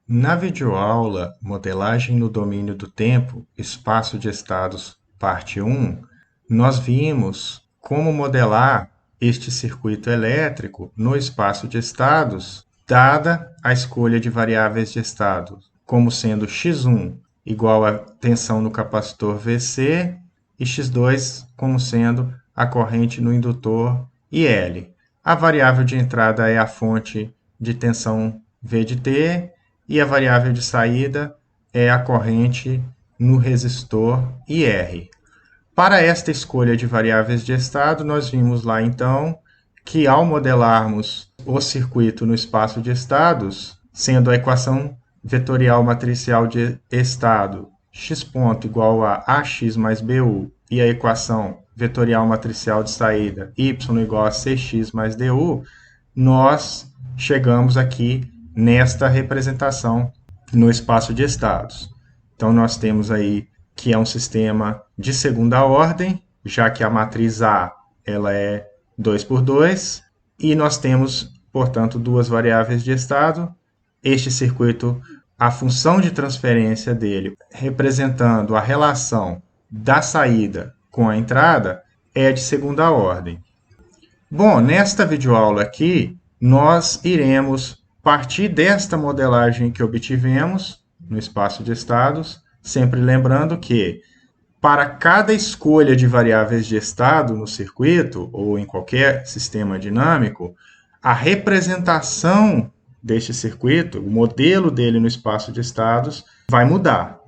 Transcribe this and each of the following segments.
Na videoaula Modelagem no Domínio do Tempo, Espaço de Estados, parte 1, nós vimos como modelar este circuito elétrico no espaço de estados, dada a escolha de variáveis de estado, como sendo x1 igual a tensão no capacitor VC e x2 como sendo a corrente no indutor IL. A variável de entrada é a fonte de tensão V de T e a variável de saída é a corrente no resistor IR. Para esta escolha de variáveis de estado, nós vimos lá então que ao modelarmos o circuito no espaço de estados, sendo a equação vetorial matricial de estado x ponto igual a ax mais bu e a equação vetorial matricial de saída y igual a cx mais du, nós chegamos aqui nesta representação no espaço de estados. Então, nós temos aí que é um sistema de segunda ordem, já que a matriz A ela é 2 por 2, e nós temos, portanto, duas variáveis de estado. Este circuito, a função de transferência dele, representando a relação da saída com a entrada, é de segunda ordem. Bom, nesta videoaula aqui, nós iremos partir desta modelagem que obtivemos no espaço de estados, sempre lembrando que, para cada escolha de variáveis de estado no circuito, ou em qualquer sistema dinâmico, a representação deste circuito, o modelo dele no espaço de estados, vai mudar.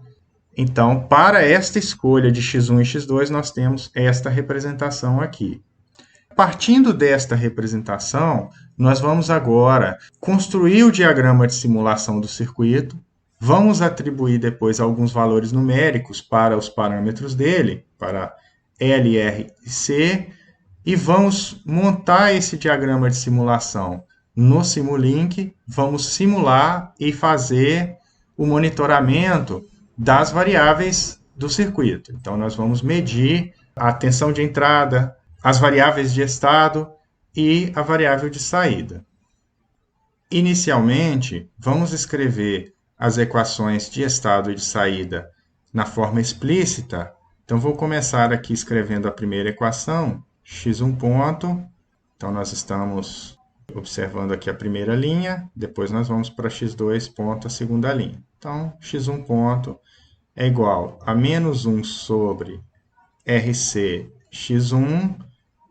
Então, para esta escolha de x1 e x2, nós temos esta representação aqui. Partindo desta representação, nós vamos agora construir o diagrama de simulação do circuito, vamos atribuir depois alguns valores numéricos para os parâmetros dele, para L, R e C, e vamos montar esse diagrama de simulação no Simulink, vamos simular e fazer o monitoramento das variáveis do circuito. Então, nós vamos medir a tensão de entrada, as variáveis de estado e a variável de saída. Inicialmente, vamos escrever as equações de estado e de saída na forma explícita. Então, vou começar aqui escrevendo a primeira equação, x1 ponto. Então, nós estamos observando aqui a primeira linha, depois nós vamos para x2 ponto, a segunda linha. Então, x1 ponto é igual a menos 1 sobre RC x1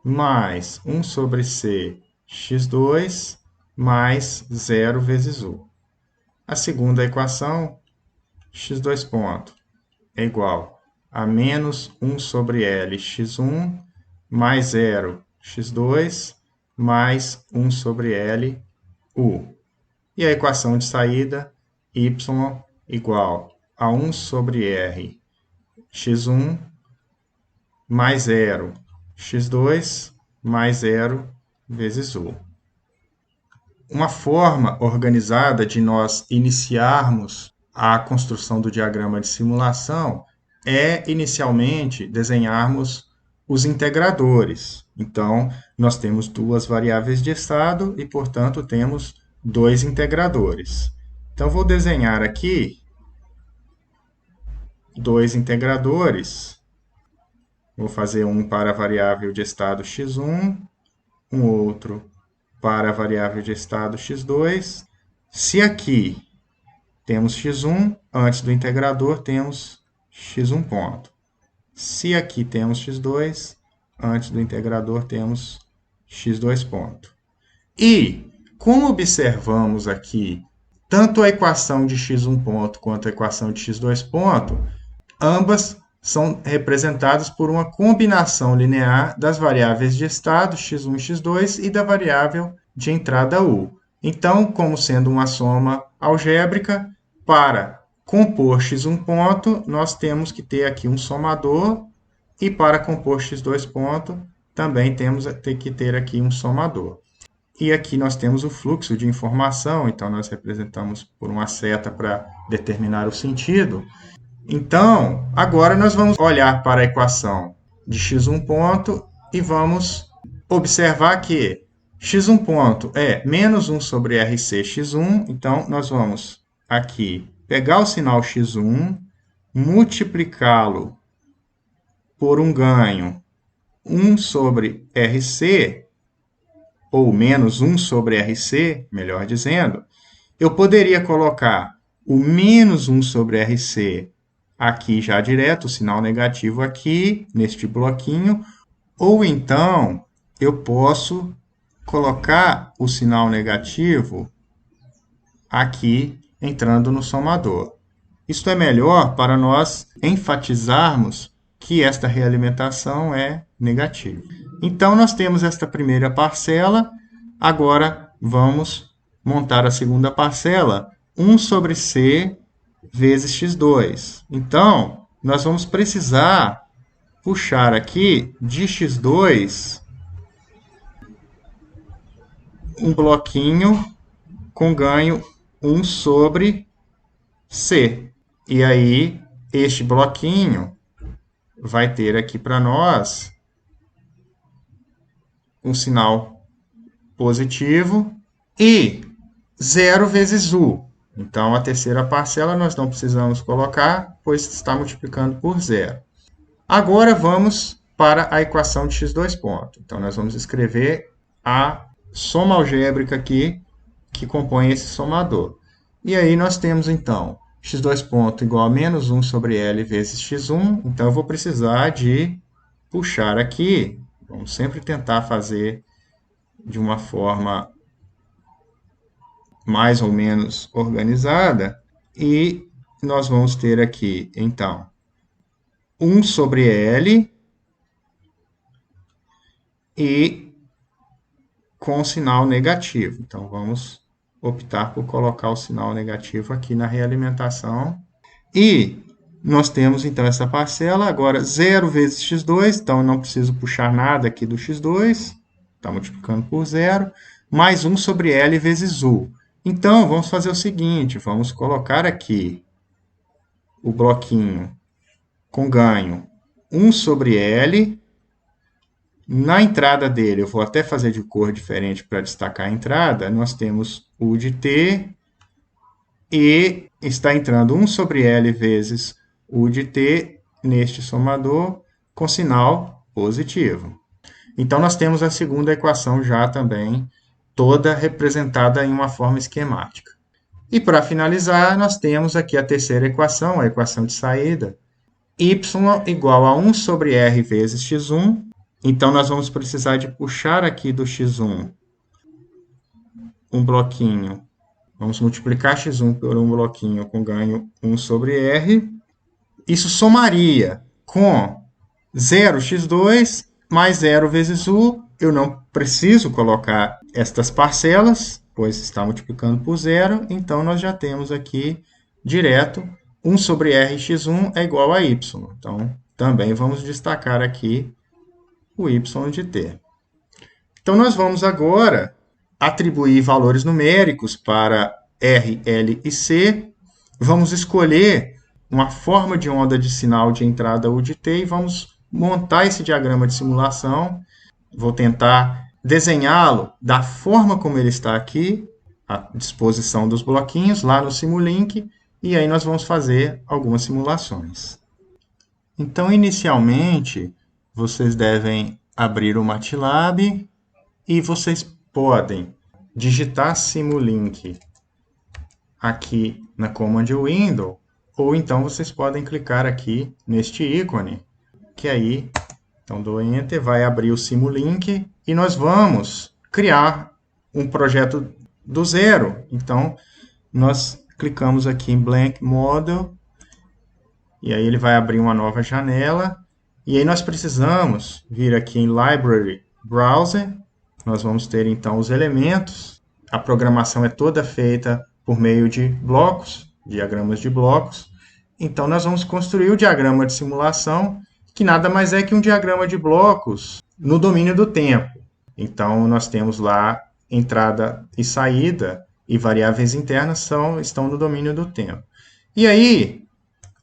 mais 1 sobre C x2 mais 0 vezes U. A segunda equação, x2 ponto, é igual a menos 1 sobre L x1 mais 0 x2 mais 1 sobre L U. E a equação de saída, y igual a 1 sobre R x1 mais 0 x2 mais 0 vezes U. Uma forma organizada de nós iniciarmos a construção do diagrama de simulação é, inicialmente, desenharmos os integradores. Então, nós temos duas variáveis de estado e, portanto, temos dois integradores. Então, vou desenhar aqui dois integradores. Vou fazer um para a variável de estado x1, um outro para a variável de estado x2. Se aqui temos x1, antes do integrador temos x1 ponto. Se aqui temos x2, antes do integrador temos x2 ponto. E, como observamos aqui, tanto a equação de x1 ponto quanto a equação de x2 ponto, ambas são representadas por uma combinação linear das variáveis de estado, x1 e x2, e da variável de entrada U. Então, como sendo uma soma algébrica, para compor x1 ponto, nós temos que ter aqui um somador, e para compor x2 ponto, também temos que ter aqui um somador. E aqui nós temos o fluxo de informação, então nós representamos por uma seta para determinar o sentido. Então, agora nós vamos olhar para a equação de x1 ponto e vamos observar que x1 ponto é menos 1 sobre RC x1, então nós vamos aqui pegar o sinal x1, multiplicá-lo por um ganho 1 sobre RC, ou menos 1 sobre RC, melhor dizendo, eu poderia colocar o menos 1 sobre RC aqui já direto, o sinal negativo aqui, neste bloquinho, ou então eu posso colocar o sinal negativo aqui entrando no somador. Isto é melhor para nós enfatizarmos que esta realimentação é negativa. Então, nós temos esta primeira parcela, agora vamos montar a segunda parcela, 1 sobre C vezes x2. Então, nós vamos precisar puxar aqui de x2 um bloquinho com ganho 1 sobre C. E aí, este bloquinho vai ter aqui para nós um sinal positivo e 0 vezes U. Então, a terceira parcela nós não precisamos colocar, pois está multiplicando por 0. Agora, vamos para a equação de x2 ponto. Então, nós vamos escrever a soma algébrica aqui, que compõe esse somador. E aí, nós temos, então, x2 ponto igual a menos 1 sobre L vezes x1. Então, eu vou precisar de puxar aqui. Vamos sempre tentar fazer de uma forma mais ou menos organizada. E nós vamos ter aqui, então, 1 sobre L e com sinal negativo. Então, vamos optar por colocar o sinal negativo aqui na realimentação. E nós temos, então, essa parcela. Agora, 0 vezes x2. Então, eu não preciso puxar nada aqui do x2. Está multiplicando por 0. Mais 1 sobre L vezes U. Então, vamos fazer o seguinte. Vamos colocar aqui o bloquinho com ganho 1 sobre L. Na entrada dele, eu vou até fazer de cor diferente para destacar a entrada. Nós temos U de T e está entrando 1 sobre L vezes U de T neste somador com sinal positivo. Então, nós temos a segunda equação já também toda representada em uma forma esquemática. E para finalizar, nós temos aqui a terceira equação, a equação de saída, y igual a 1 sobre R vezes x1. Então, nós vamos precisar de puxar aqui do x1 um bloquinho. Vamos multiplicar x1 por um bloquinho com ganho 1 sobre R. Isso somaria com 0x2 mais 0 vezes U. Eu não preciso colocar estas parcelas, pois está multiplicando por 0. Então, nós já temos aqui direto 1 sobre Rx1 é igual a y. Então, também vamos destacar aqui o y de t. Então, nós vamos agora atribuir valores numéricos para R, L e C. Vamos escolher uma forma de onda de sinal de entrada U de t e vamos montar esse diagrama de simulação. Vou tentar desenhá-lo da forma como ele está aqui, à disposição dos bloquinhos, lá no Simulink, e aí nós vamos fazer algumas simulações. Então, inicialmente, vocês devem abrir o MATLAB e vocês podem digitar Simulink aqui na Command Window, ou então vocês podem clicar aqui neste ícone, que aí, então dou Enter, vai abrir o Simulink e nós vamos criar um projeto do zero. Então, nós clicamos aqui em Blank Model, e aí ele vai abrir uma nova janela. E aí nós precisamos vir aqui em Library Browser. Nós vamos ter, então, os elementos. A programação é toda feita por meio de blocos, diagramas de blocos. Então, nós vamos construir o diagrama de simulação, que nada mais é que um diagrama de blocos no domínio do tempo. Então, nós temos lá entrada e saída, e variáveis internas estão no domínio do tempo. E aí,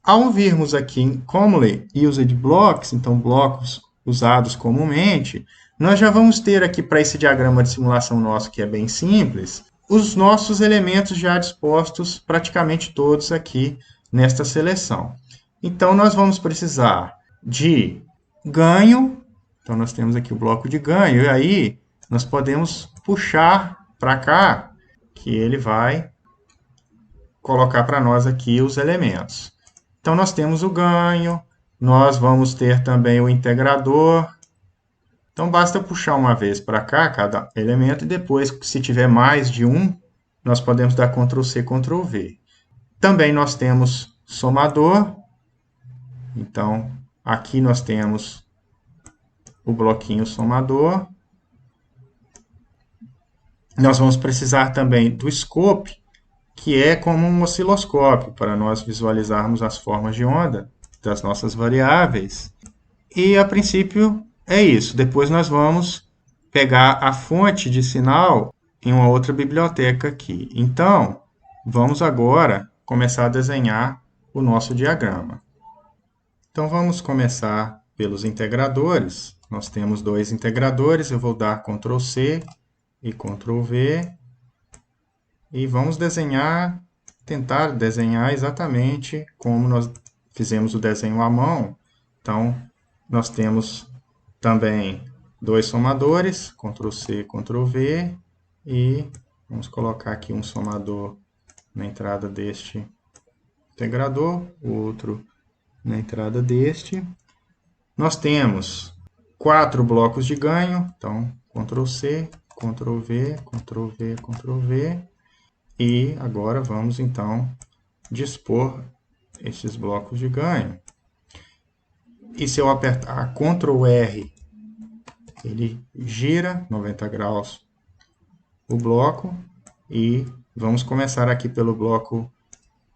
ao virmos aqui em Commonly Used Blocks, então blocos usados comumente, nós já vamos ter aqui para esse diagrama de simulação nosso, que é bem simples, os nossos elementos já dispostos, praticamente todos aqui nesta seleção. Então, nós vamos precisar de ganho. Então, nós temos aqui o bloco de ganho. E aí, nós podemos puxar para cá, que ele vai colocar para nós aqui os elementos. Então, nós temos o ganho. Nós vamos ter também o integrador. Então, basta puxar uma vez para cá, cada elemento, e depois, se tiver mais de um, nós podemos dar Ctrl+C, Ctrl+V. Também nós temos somador. Então, aqui nós temos o bloquinho somador. Nós vamos precisar também do scope, que é como um osciloscópio, para nós visualizarmos as formas de onda das nossas variáveis. E, a princípio, é isso. Depois nós vamos pegar a fonte de sinal em uma outra biblioteca aqui. Então, vamos agora começar a desenhar o nosso diagrama. Então, vamos começar pelos integradores. Nós temos dois integradores. Eu vou dar Ctrl+C e Ctrl+V. E vamos desenhar, tentar desenhar exatamente como nós fizemos o desenho à mão. Então, nós temos também dois somadores, Ctrl+C, Ctrl+V, e vamos colocar aqui um somador na entrada deste integrador, o outro na entrada deste. Nós temos 4 blocos de ganho, então Ctrl+C, Ctrl+V, Ctrl+V, Ctrl+V, e agora vamos então dispor esses blocos de ganho. E se eu apertar Ctrl+R, ele gira 90 graus o bloco. E vamos começar aqui pelo bloco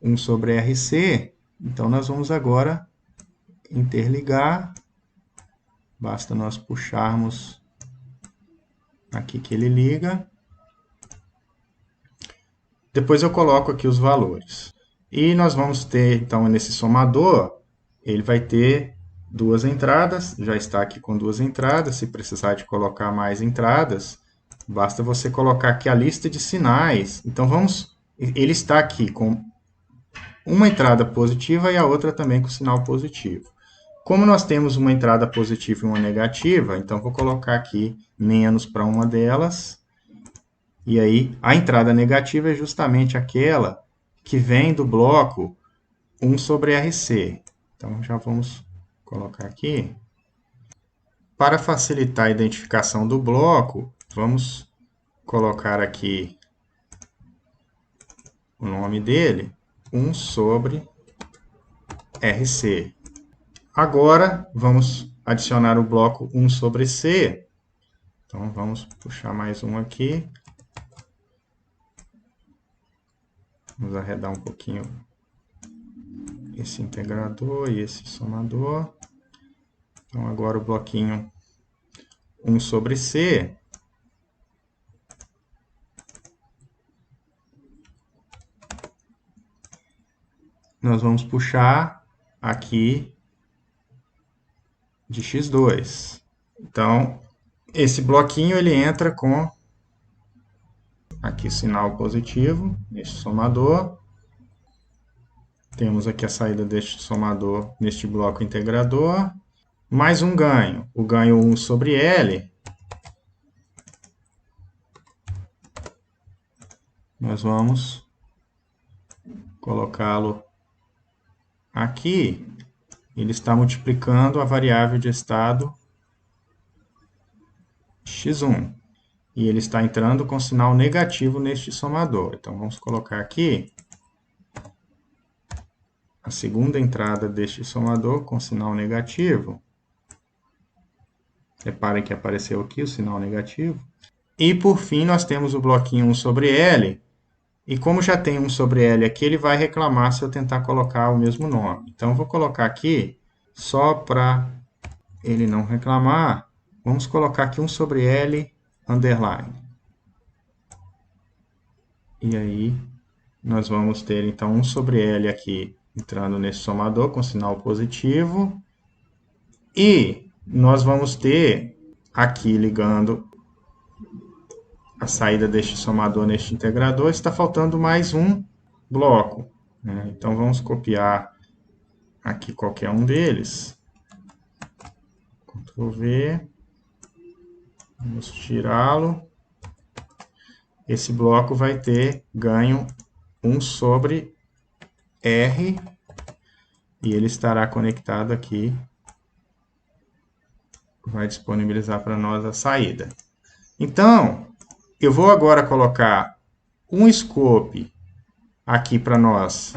1/RC. Então, nós vamos agora interligar. Basta nós puxarmos aqui que ele liga. Depois eu coloco aqui os valores. E nós vamos ter, então, nesse somador, ele vai ter duas entradas, já está aqui com duas entradas. Se precisar de colocar mais entradas, basta você colocar aqui a lista de sinais. Então, ele está aqui com uma entrada positiva e a outra também com sinal positivo. Como nós temos uma entrada positiva e uma negativa, então vou colocar aqui menos para uma delas. E aí, a entrada negativa é justamente aquela que vem do bloco 1/RC. Então, já vamos colocar aqui. Para facilitar a identificação do bloco, vamos colocar aqui o nome dele, 1/RC. Agora, vamos adicionar o bloco 1/C. Então, vamos puxar mais um aqui. Vamos arredar um pouquinho esse integrador e esse somador. Então, agora o bloquinho 1/C. Nós vamos puxar aqui de x2. Então, esse bloquinho ele entra com aqui sinal positivo, neste somador. Temos aqui a saída deste somador neste bloco integrador. Mais um ganho, o ganho 1/L. Nós vamos colocá-lo aqui. Ele está multiplicando a variável de estado x1. E ele está entrando com sinal negativo neste somador. Então, vamos colocar aqui a segunda entrada deste somador com sinal negativo. Reparem que apareceu aqui o sinal negativo. E, por fim, nós temos o bloquinho 1/L. E como já tem 1/L aqui, ele vai reclamar se eu tentar colocar o mesmo nome. Então, eu vou colocar aqui, só para ele não reclamar, vamos colocar aqui 1/L underline. E aí, nós vamos ter, então, 1/L aqui entrando nesse somador com sinal positivo. E nós vamos ter aqui ligando a saída deste somador neste integrador, está faltando mais um bloco, né? Então, vamos copiar aqui qualquer um deles. Ctrl V. Vamos tirá-lo. Esse bloco vai ter ganho 1 sobre R, e ele estará conectado aqui. Vai disponibilizar para nós a saída. Então, eu vou agora colocar um scope aqui para nós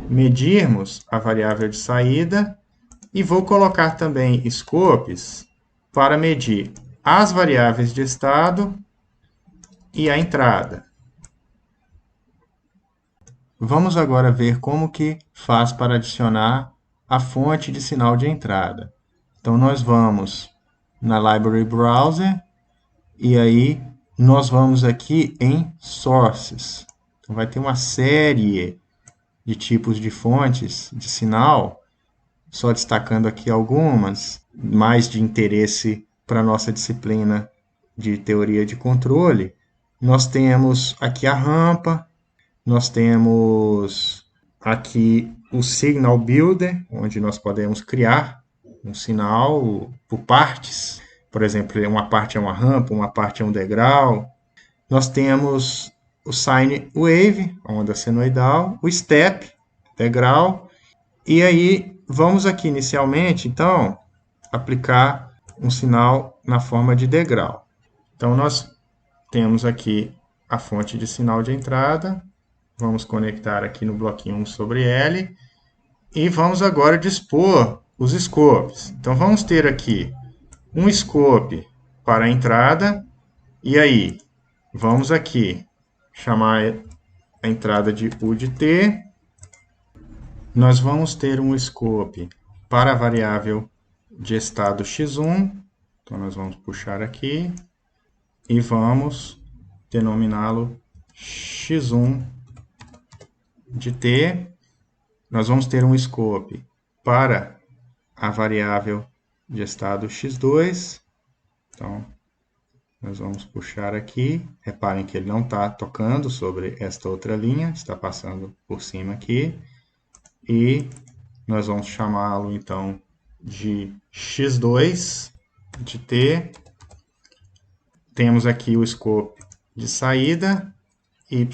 medirmos a variável de saída, e vou colocar também scopes para medir as variáveis de estado e a entrada. Vamos agora ver como que faz para adicionar a fonte de sinal de entrada. Então, nós vamos na Library Browser, e aí nós vamos aqui em Sources. Então, vai ter uma série de tipos de fontes de sinal, só destacando aqui algumas, mais de interesse para a nossa disciplina de teoria de controle. Nós temos aqui a rampa, nós temos aqui o Signal Builder, onde nós podemos criar um sinal por partes. Por exemplo, uma parte é uma rampa, uma parte é um degrau. Nós temos o Sine Wave, onda senoidal, o Step, degrau. E aí, vamos aqui inicialmente, então, aplicar um sinal na forma de degrau. Então, nós temos aqui a fonte de sinal de entrada. Vamos conectar aqui no bloquinho 1 sobre L. E vamos agora dispor os scopes. Então, vamos ter aqui um scope para a entrada. E aí, vamos aqui chamar a entrada de U de T. Nós vamos ter um scope para a variável de estado x1. Então, nós vamos puxar aqui e vamos denominá-lo x1 de T. Nós vamos ter um scope para a variável de estado x2. Então, nós vamos puxar aqui. Reparem que ele não está tocando sobre esta outra linha, está passando por cima aqui. E nós vamos chamá-lo, então, de x2 de T. Temos aqui o scope de saída, y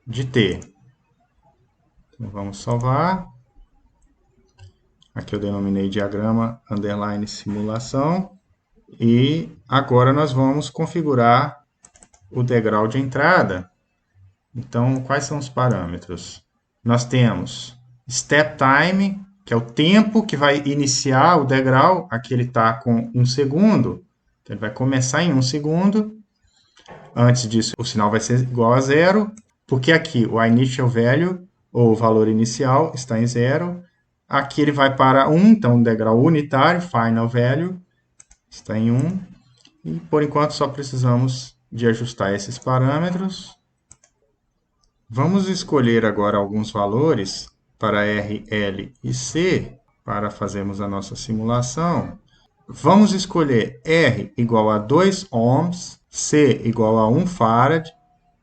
de T. Então, vamos salvar. Aqui eu denominei diagrama underline simulação. E agora nós vamos configurar o degrau de entrada. Então, quais são os parâmetros? Nós temos step time, que é o tempo que vai iniciar o degrau. Aqui ele está com 1 segundo. Então, ele vai começar em 1 segundo. Antes disso, o sinal vai ser igual a 0, porque aqui o initial value, ou o valor inicial, está em 0. Aqui ele vai para 1, então o degrau unitário, final value, está em 1. E por enquanto só precisamos de ajustar esses parâmetros. Vamos escolher agora alguns valores para R, L e C para fazermos a nossa simulação. Vamos escolher R igual a 2 ohms, C igual a 1 farad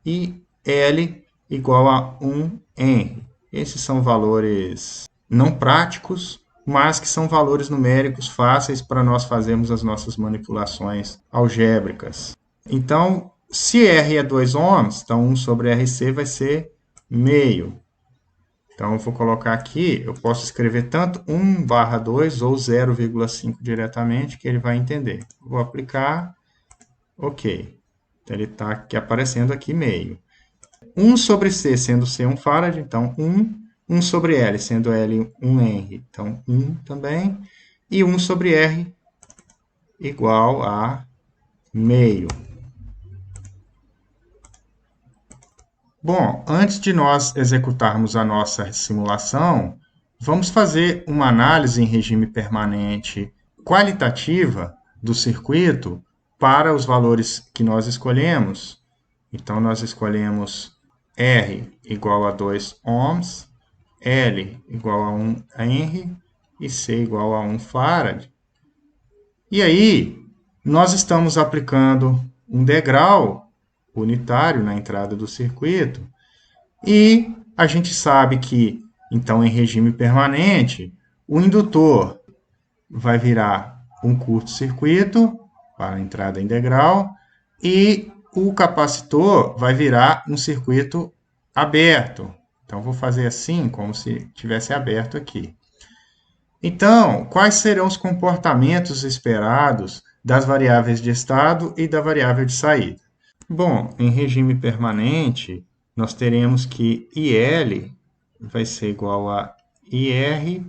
e L igual a 1 Henry. Esses são valores não práticos, mas que são valores numéricos fáceis para nós fazermos as nossas manipulações algébricas. Então, se R é 2 ohms, então 1 sobre RC vai ser meio. Então, eu vou colocar aqui, eu posso escrever tanto 1/2 ou 0,5 diretamente, que ele vai entender. Vou aplicar, ok. Então, ele está aqui aparecendo aqui meio. 1 sobre C, sendo C 1 farad, então 1. 1 sobre L, sendo L 1 Henry, então 1 também. E 1 sobre R igual a meio. Bom, antes de nós executarmos a nossa simulação, vamos fazer uma análise em regime permanente qualitativa do circuito para os valores que nós escolhemos. Então, nós escolhemos R igual a 2 ohms, L igual a 1 Henry e C igual a 1 farad. E aí, nós estamos aplicando um degrau unitário na entrada do circuito. E a gente sabe que, então, em regime permanente, o indutor vai virar um curto-circuito para a entrada em degrau e o capacitor vai virar um circuito aberto. Então, vou fazer assim, como se tivesse aberto aqui. Então, quais serão os comportamentos esperados das variáveis de estado e da variável de saída? Bom, em regime permanente, nós teremos que IL vai ser igual a IR,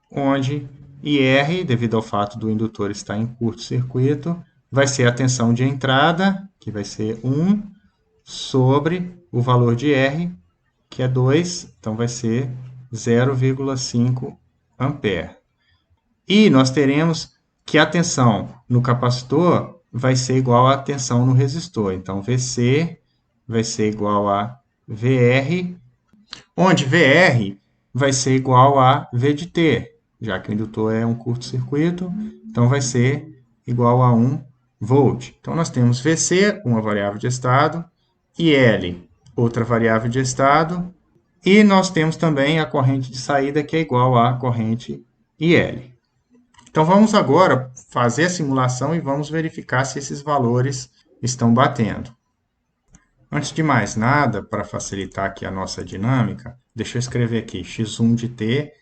onde IR, devido ao fato do indutor estar em curto-circuito, vai ser a tensão de entrada, que vai ser 1, sobre o valor de R, que é 2, então vai ser 0,5 ampere. E nós teremos que a tensão no capacitor vai ser igual à tensão no resistor. Então, VC vai ser igual a VR, onde VR vai ser igual a V de T, já que o indutor é um curto-circuito, então vai ser igual a 1 volt. Então, nós temos VC, uma variável de estado, IL, outra variável de estado, e nós temos também a corrente de saída, que é igual à corrente IL. Então, vamos agora fazer a simulação e vamos verificar se esses valores estão batendo. Antes de mais nada, para facilitar aqui a nossa dinâmica, deixa eu escrever aqui x1 de t,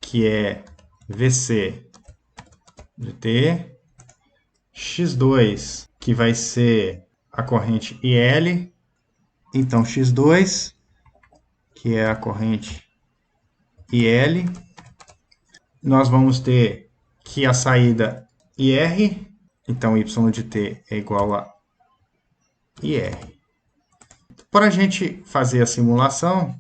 que é VC de t, x2, que vai ser a corrente IL, então x2, que é a corrente IL, nós vamos ter que a saída IR, então y de t é igual a IR. Para a gente fazer a simulação,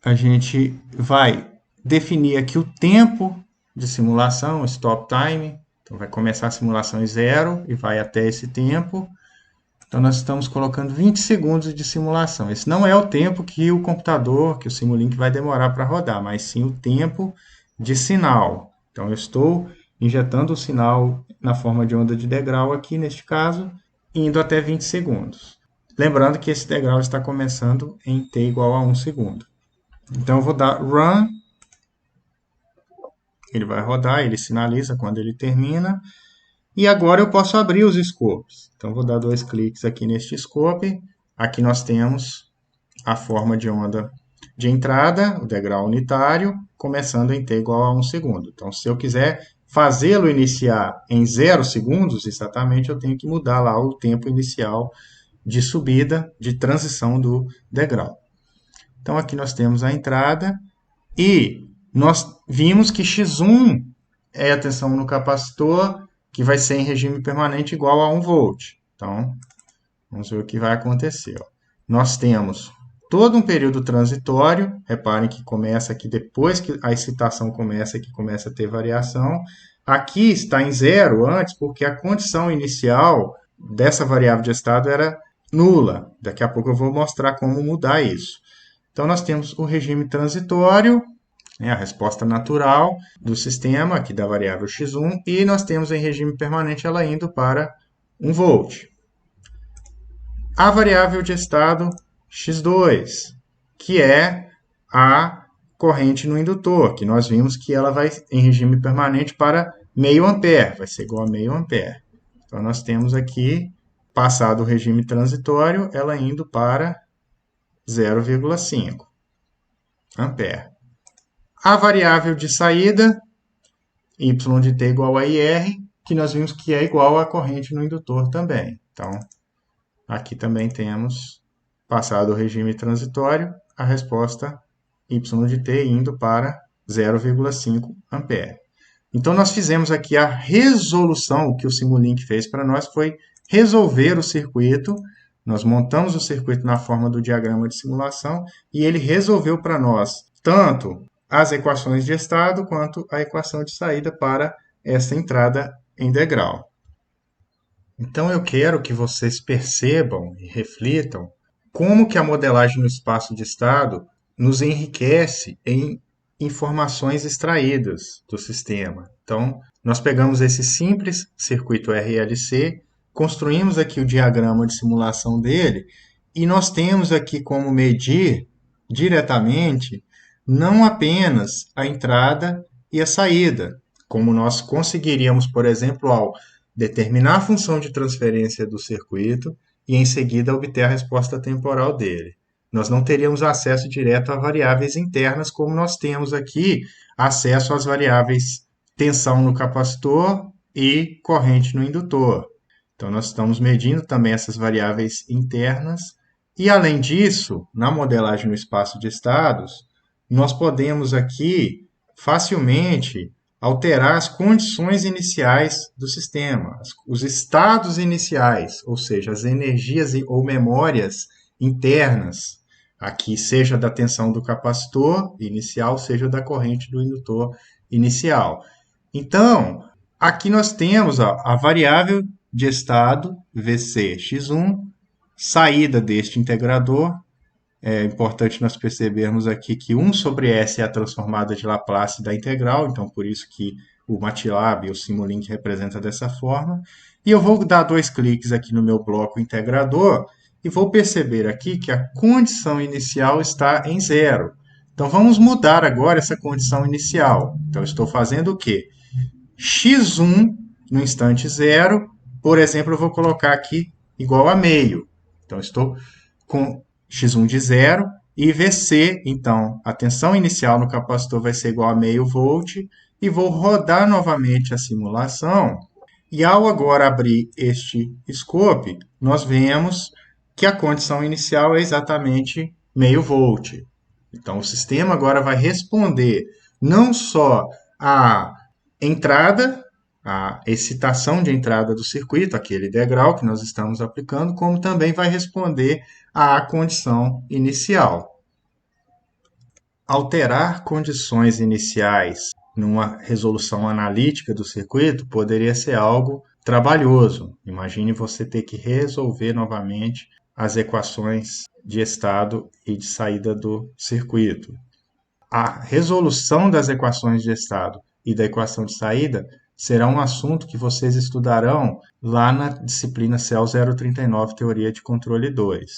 a gente vai definir aqui o tempo de simulação, stop time. Então, vai começar a simulação em 0 e vai até esse tempo. Então, nós estamos colocando 20 segundos de simulação. Esse não é o tempo que o computador, que o Simulink vai demorar para rodar, mas sim o tempo de sinal. Então, eu estou injetando o sinal na forma de onda de degrau aqui, neste caso, indo até 20 segundos. Lembrando que esse degrau está começando em t igual a 1 segundo. Então, eu vou dar run. Ele vai rodar, ele sinaliza quando ele termina. E agora eu posso abrir os scopes. Então, vou dar 2 cliques aqui neste scope. Aqui nós temos a forma de onda de entrada, o degrau unitário, começando em t igual a 1 segundo. Então, se eu quiser fazê-lo iniciar em 0 segundos, exatamente, eu tenho que mudar lá o tempo inicial de subida, de transição do degrau. Então, aqui nós temos a entrada e nós vimos que x1 é a tensão no capacitor, que vai ser em regime permanente igual a 1 volt. Então, vamos ver o que vai acontecer. Nós temos todo um período transitório, reparem que começa aqui, depois que a excitação começa, que começa a ter variação. Aqui está em 0 antes, porque a condição inicial dessa variável de estado era nula. Daqui a pouco eu vou mostrar como mudar isso. Então, nós temos o regime transitório, a resposta natural do sistema, aqui da variável x1, e nós temos em regime permanente ela indo para 1 volt. A variável de estado x2, que é a corrente no indutor, que nós vimos que ela vai em regime permanente para meio ampere, vai ser igual a meio ampere. Então, nós temos aqui, passado o regime transitório, ela indo para 0,5 ampere. A variável de saída, y de t igual a IR, que nós vimos que é igual à corrente no indutor também. Então, aqui também temos, passado o regime transitório, a resposta y de t indo para 0,5 ampere. Então, nós fizemos aqui a resolução, o que o Simulink fez para nós foi resolver o circuito. Nós montamos o circuito na forma do diagrama de simulação e ele resolveu para nós tanto as equações de estado quanto a equação de saída para essa entrada em degrau. Então, eu quero que vocês percebam e reflitam como que a modelagem no espaço de estado nos enriquece em informações extraídas do sistema. Então, nós pegamos esse simples circuito RLC, construímos aqui o diagrama de simulação dele e nós temos aqui como medir diretamente não apenas a entrada e a saída, como nós conseguiríamos, por exemplo, ao determinar a função de transferência do circuito e em seguida obter a resposta temporal dele. Nós não teríamos acesso direto a variáveis internas, como nós temos aqui acesso às variáveis tensão no capacitor e corrente no indutor. Então, nós estamos medindo também essas variáveis internas. E, além disso, na modelagem no espaço de estados, nós podemos aqui facilmente alterar as condições iniciais do sistema, os estados iniciais, ou seja, as energias ou memórias internas, aqui seja da tensão do capacitor inicial, seja da corrente do indutor inicial. Então, aqui nós temos a variável de estado VCx1, saída deste integrador. É importante nós percebermos aqui que 1 sobre S é a transformada de Laplace da integral, então por isso que o MATLAB e o Simulink representa dessa forma. E eu vou dar 2 cliques aqui no meu bloco integrador e vou perceber aqui que a condição inicial está em 0. Então vamos mudar agora essa condição inicial. Então estou fazendo o quê? x1 no instante 0, por exemplo, eu vou colocar aqui igual a meio. Então estou com x1 de 0 e VC, então a tensão inicial no capacitor vai ser igual a meio volt e vou rodar novamente a simulação. E ao agora abrir este scope, nós vemos que a condição inicial é exatamente meio volt. Então o sistema agora vai responder não só a entrada, a excitação de entrada do circuito, aquele degrau que nós estamos aplicando, como também vai responder à condição inicial. Alterar condições iniciais numa resolução analítica do circuito poderia ser algo trabalhoso. Imagine você ter que resolver novamente as equações de estado e de saída do circuito. A resolução das equações de estado e da equação de saída será um assunto que vocês estudarão lá na disciplina CEL 039, Teoria de Controle 2.